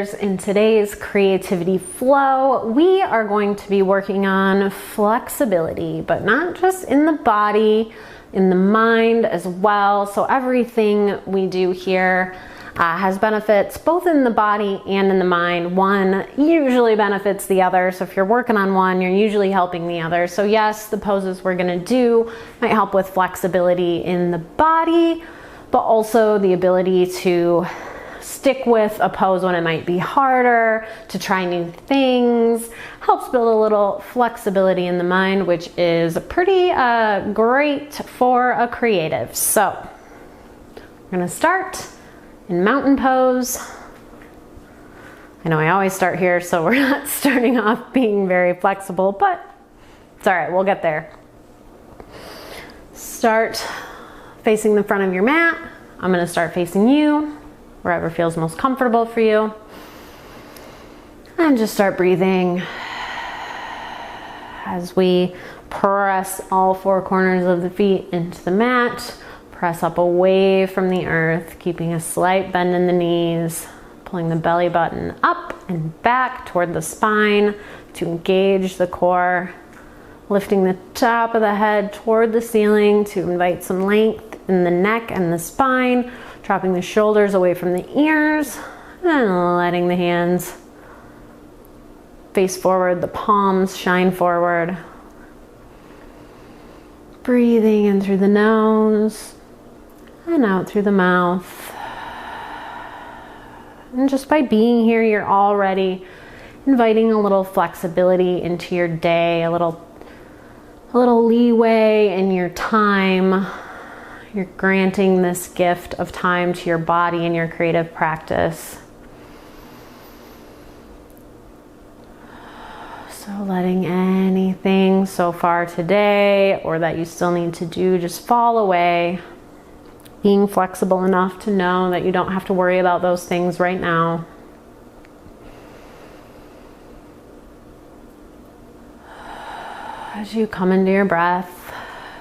creators. In today's creativity flow, we are going to be working on flexibility, but not just in the body, in the mind as well. So everything we do here has benefits both in the body and in the mind. One usually benefits the other. So if you're working on one, you're usually helping the other. So yes, the poses we're gonna do might help with flexibility in the body, but also the ability to stick with a pose when it might be harder, to try new things, helps build a little flexibility in the mind, which is pretty great for a creative. So we're gonna start in mountain pose. I know I always start here, so we're not starting off being very flexible, but it's all right, we'll get there. Start facing the front of your mat. I'm gonna start facing you, wherever feels most comfortable for you. And just start breathing as we press all four corners of the feet into the mat. Press up away from the earth, keeping a slight bend in the knees, pulling the belly button up and back toward the spine to engage the core, lifting the top of the head toward the ceiling to invite some length in the neck and the spine, dropping the shoulders away from the ears, and letting the hands face forward, the palms shine forward. Breathing in through the nose and out through the mouth. And just by being here, you're already inviting a little flexibility into your day, a little leeway in your time. You're granting this gift of time to your body and your creative practice. So letting anything so far today or that you still need to do just fall away. Being flexible enough to know that you don't have to worry about those things right now. As you come into your breath,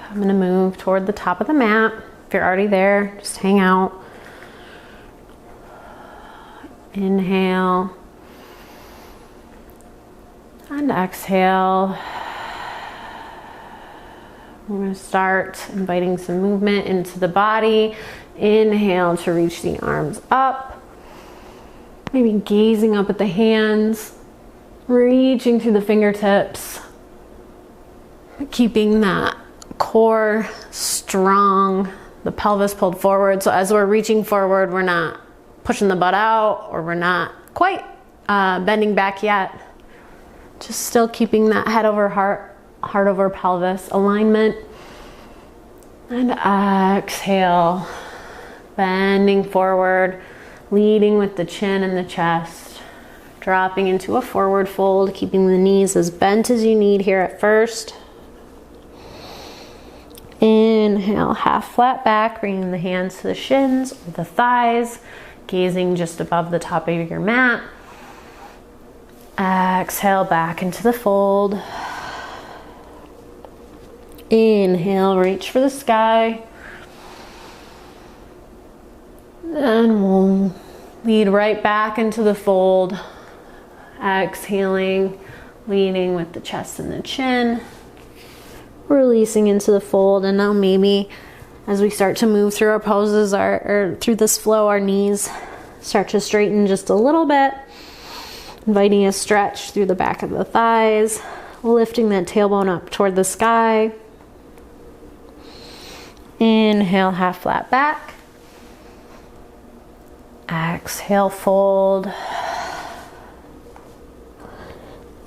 I'm going to move toward the top of the mat. If you're already there, just hang out. Inhale. And exhale. We're going to start inviting some movement into the body. Inhale to reach the arms up. Maybe gazing up at the hands. Reaching through the fingertips. Keeping that core strong. The pelvis pulled forward. So as we're reaching forward, we're not pushing the butt out, or we're not quite bending back yet. Just still keeping that head over heart over pelvis alignment. And exhale, bending forward, leading with the chin and the chest, dropping into a forward fold, keeping the knees as bent as you need here at first. Inhale, half flat back, bringing the hands to the shins or the thighs, gazing just above the top of your mat. Exhale, back into the fold. Inhale, reach for the sky. And we'll lead right back into the fold. Exhaling, leading with the chest and the chin. Releasing into the fold. And now maybe as we start to move through our poses, or through this flow, our knees start to straighten just a little bit. Inviting a stretch through the back of the thighs. Lifting that tailbone up toward the sky. Inhale, half flat back. Exhale, fold.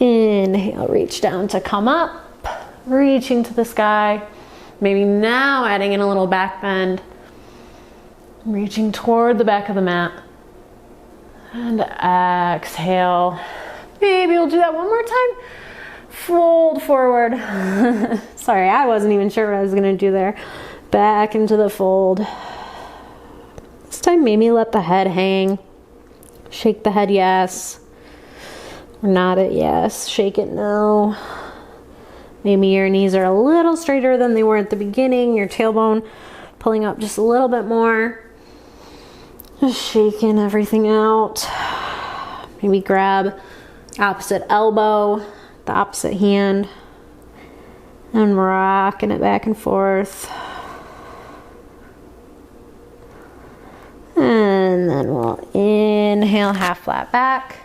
Inhale, reach down to come up. Reaching to the sky. Maybe now adding in a little back bend. Reaching toward the back of the mat. And exhale. Maybe we'll do that one more time. Fold forward. Sorry, I wasn't even sure what I was going to do there. Back into the fold. This time maybe let the head hang. Shake the head yes. Or nod it yes. Shake it no. Maybe your knees are a little straighter than they were at the beginning. Your tailbone pulling up just a little bit more. Just shaking everything out. Maybe grab opposite elbow, the opposite hand, and rocking it back and forth. And then we'll inhale, half flat back.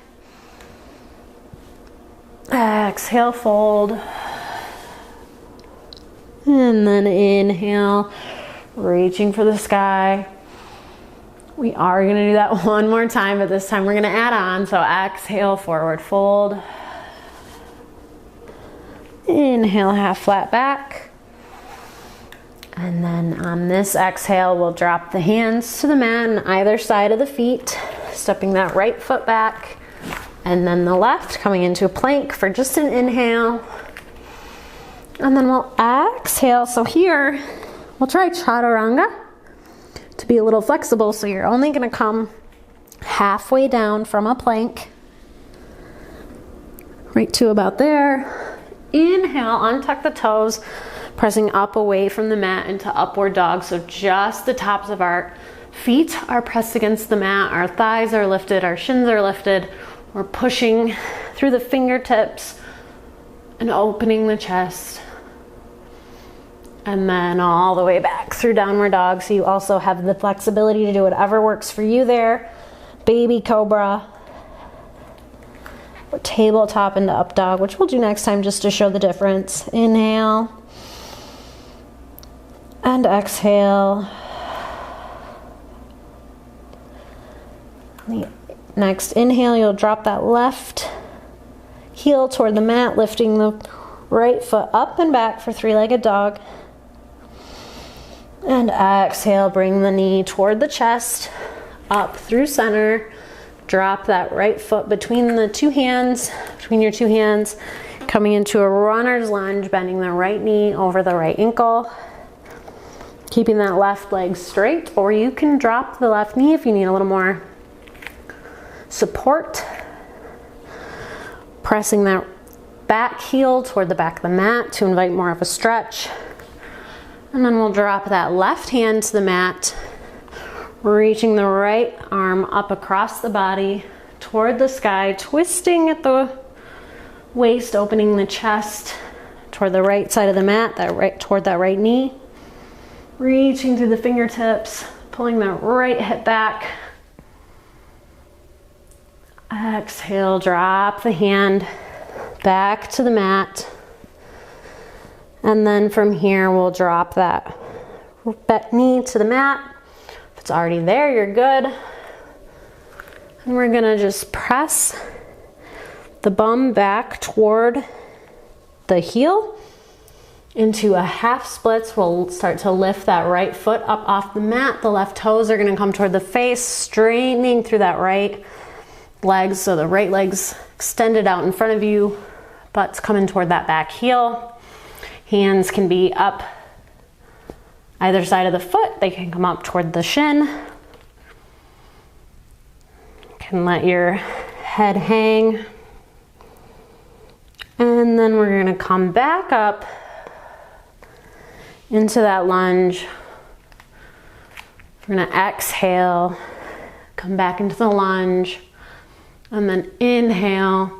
Exhale, fold. And then inhale, reaching for the sky. We are gonna do that one more time, but this time we're gonna add on. So exhale, forward fold. Inhale, half flat back. And then on this exhale, we'll drop the hands to the mat on either side of the feet, stepping that right foot back. And then the left, coming into a plank for just an inhale. And then we'll exhale. So here, we'll try chaturanga to be a little flexible. So you're only gonna come halfway down from a plank, right to about there. Inhale, untuck the toes, pressing up away from the mat into upward dog. So just the tops of our feet are pressed against the mat. Our thighs are lifted, our shins are lifted. We're pushing through the fingertips and opening the chest. And then all the way back through downward dog. So you also have the flexibility to do whatever works for you there. Baby cobra. Or tabletop into up dog, which we'll do next time just to show the difference. Inhale. And exhale. Next inhale, you'll drop that left heel toward the mat, lifting the right foot up and back for three-legged dog. And exhale, bring the knee toward the chest, up through center. Drop that right foot between the two hands, between your two hands, coming into a runner's lunge, bending the right knee over the right ankle. Keeping that left leg straight, or you can drop the left knee if you need a little more support. Pressing that back heel toward the back of the mat to invite more of a stretch. And then we'll drop that left hand to the mat, reaching the right arm up across the body toward the sky, twisting at the waist, opening the chest toward the right side of the mat, toward that right knee. Reaching through the fingertips, pulling that right hip back. Exhale, drop the hand back to the mat. And then from here, we'll drop that knee to the mat. If it's already there, you're good. And we're gonna just press the bum back toward the heel into a half splits. We'll start to lift that right foot up off the mat. The left toes are gonna come toward the face, straightening through that right legs. So the right leg's extended out in front of you, butt's coming toward that back heel. Hands can be up either side of the foot. They can come up toward the shin. Can let your head hang. And then we're gonna come back up into that lunge. We're gonna exhale, come back into the lunge, and then inhale,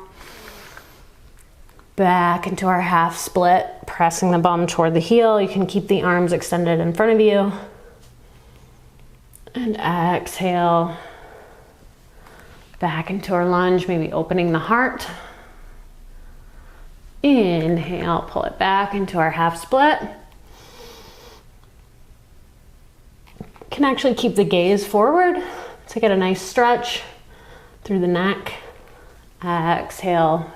back into our half split, pressing the bum toward the heel. You can keep the arms extended in front of you. And exhale, back into our lunge, maybe opening the heart. Inhale, pull it back into our half split. Can actually keep the gaze forward to get a nice stretch through the neck. Exhale,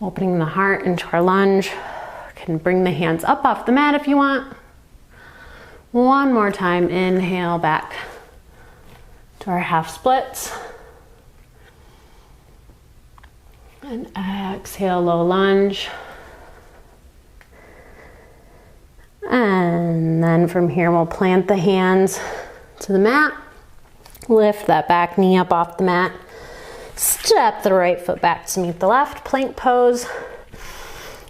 opening the heart into our lunge. Can bring the hands up off the mat if you want. One more time, inhale back to our half splits. And exhale, low lunge. And then from here, we'll plant the hands to the mat. Lift that back knee up off the mat. Step the right foot back to meet the left, plank pose.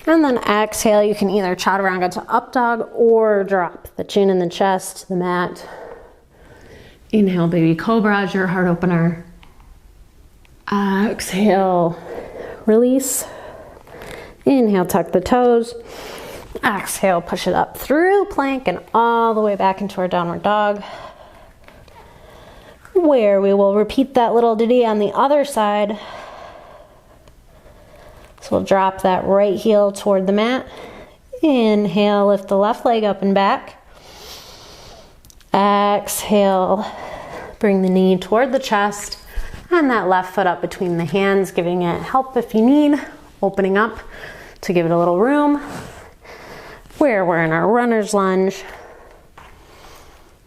And then exhale, you can either chaturanga to up dog or drop the chin and the chest to the mat. Inhale, baby cobra as your heart opener. Exhale, release. Inhale, tuck the toes. Exhale, push it up through plank and all the way back into our downward dog, where we will repeat that little ditty on the other side. So we'll drop that right heel toward the mat. Inhale, lift the left leg up and back. Exhale, bring the knee toward the chest and that left foot up between the hands, giving it help if you need, opening up to give it a little room. Where we're in our runner's lunge.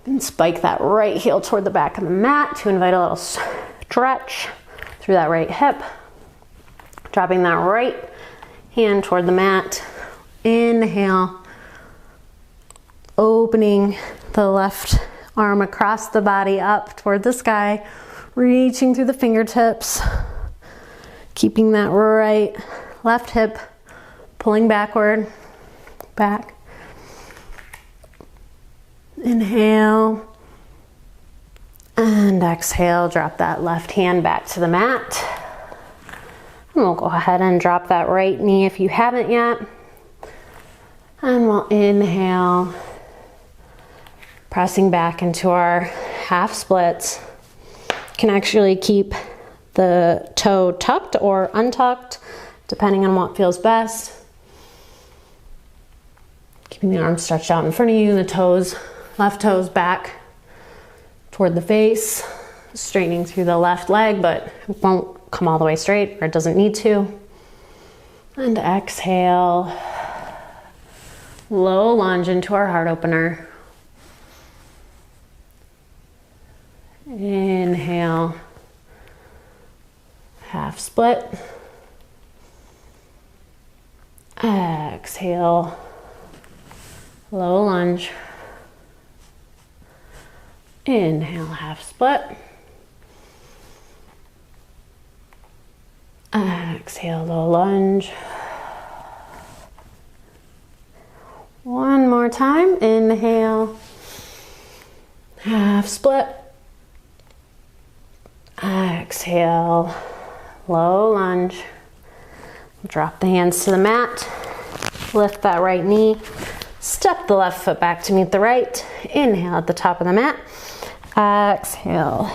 And spike that right heel toward the back of the mat to invite a little stretch through that right hip. Dropping that right hand toward the mat. Inhale. Opening the left arm across the body up toward the sky. Reaching through the fingertips. Keeping that right left hip pulling backward. Back. Inhale. And exhale, drop that left hand back to the mat. And we'll go ahead and drop that right knee if you haven't yet. And we'll inhale, pressing back into our half splits. Can actually keep the toe tucked or untucked, depending on what feels best. Keeping the arms stretched out in front of you, the toes, left toes back toward the face, straightening through the left leg, but it won't come all the way straight, or it doesn't need to. And exhale, low lunge into our heart opener. Inhale, half split. Exhale, low lunge. Inhale, half split. Exhale, low lunge. One more time. Inhale, half split. Exhale, low lunge. Drop the hands to the mat. Lift that right knee. Step the left foot back to meet the right. Inhale at the top of the mat. Exhale,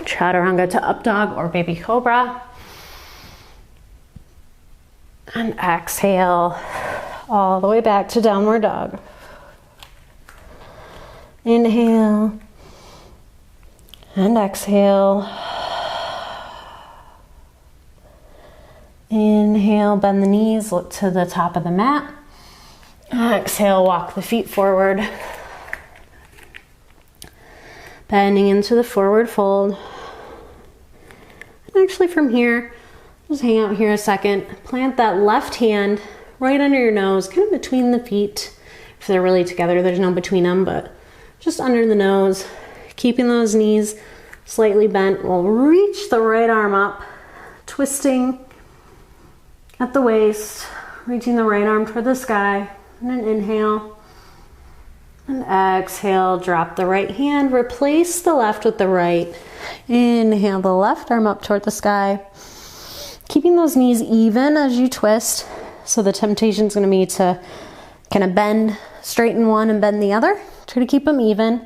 chaturanga to up dog or baby cobra. And exhale all the way back to downward dog. Inhale and exhale. Inhale, bend the knees, look to the top of the mat. Exhale, walk the feet forward. Bending into the forward fold. And actually from here, just hang out here a second. Plant that left hand right under your nose, kind of between the feet. If they're really together, there's no between them, but just under the nose. Keeping those knees slightly bent. We'll reach the right arm up, twisting at the waist, reaching the right arm toward the sky. And an inhale. And exhale, drop the right hand, replace the left with the right. Inhale the left arm up toward the sky. Keeping those knees even as you twist. So the temptation is going to be to kind of bend, straighten one and bend the other. Try to keep them even.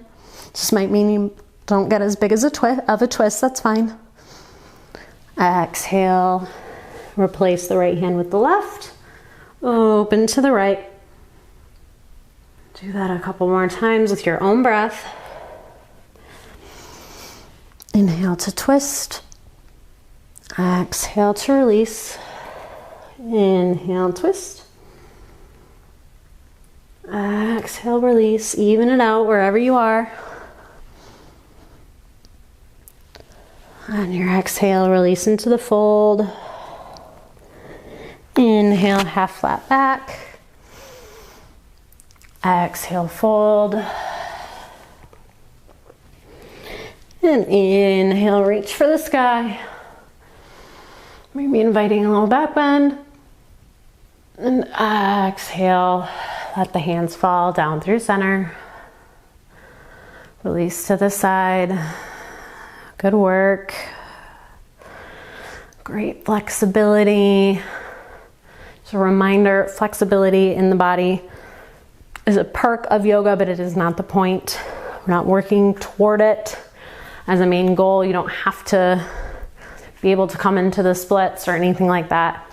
Just might mean you don't get as big as a twist, that's fine. Exhale, replace the right hand with the left. Open to the right. Do that a couple more times with your own breath. Inhale to twist. Exhale to release. Inhale, twist. Exhale, release. Even it out wherever you are. On your exhale, release into the fold. Inhale, half flat back. Exhale, fold. And inhale, reach for the sky. Maybe inviting a little back bend. And exhale, let the hands fall down through center. Release to the side. Good work. Great flexibility. Just a reminder, flexibility in the body is a perk of yoga, but it is not the point. We're not working toward it as a main goal. You don't have to be able to come into the splits or anything like that.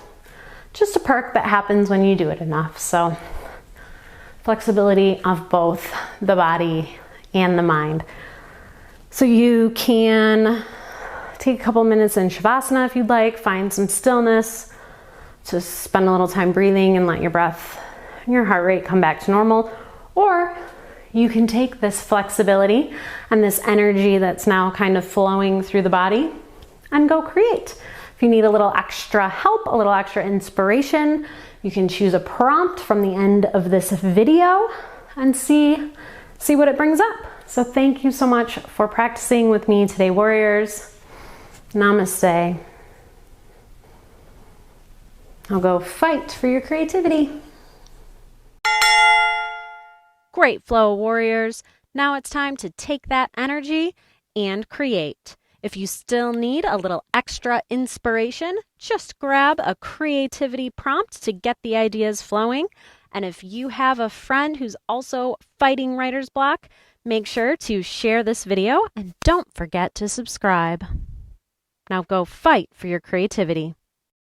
Just a perk that happens when you do it enough. So flexibility of both the body and the mind. So you can take a couple minutes in Shavasana if you'd like, find some stillness, just spend a little time breathing and let your breath and your heart rate come back to normal. Or you can take this flexibility and this energy that's now kind of flowing through the body and go create. If you need a little extra help, a little extra inspiration, you can choose a prompt from the end of this video and see what it brings up. So thank you so much for practicing with me today, warriors. Namaste. Now go fight for your creativity. Great flow, warriors. Now it's time to take that energy and create. If you still need a little extra inspiration, just grab a creativity prompt to get the ideas flowing. And if you have a friend who's also fighting writer's block, make sure to share this video and don't forget to subscribe. Now go fight for your creativity.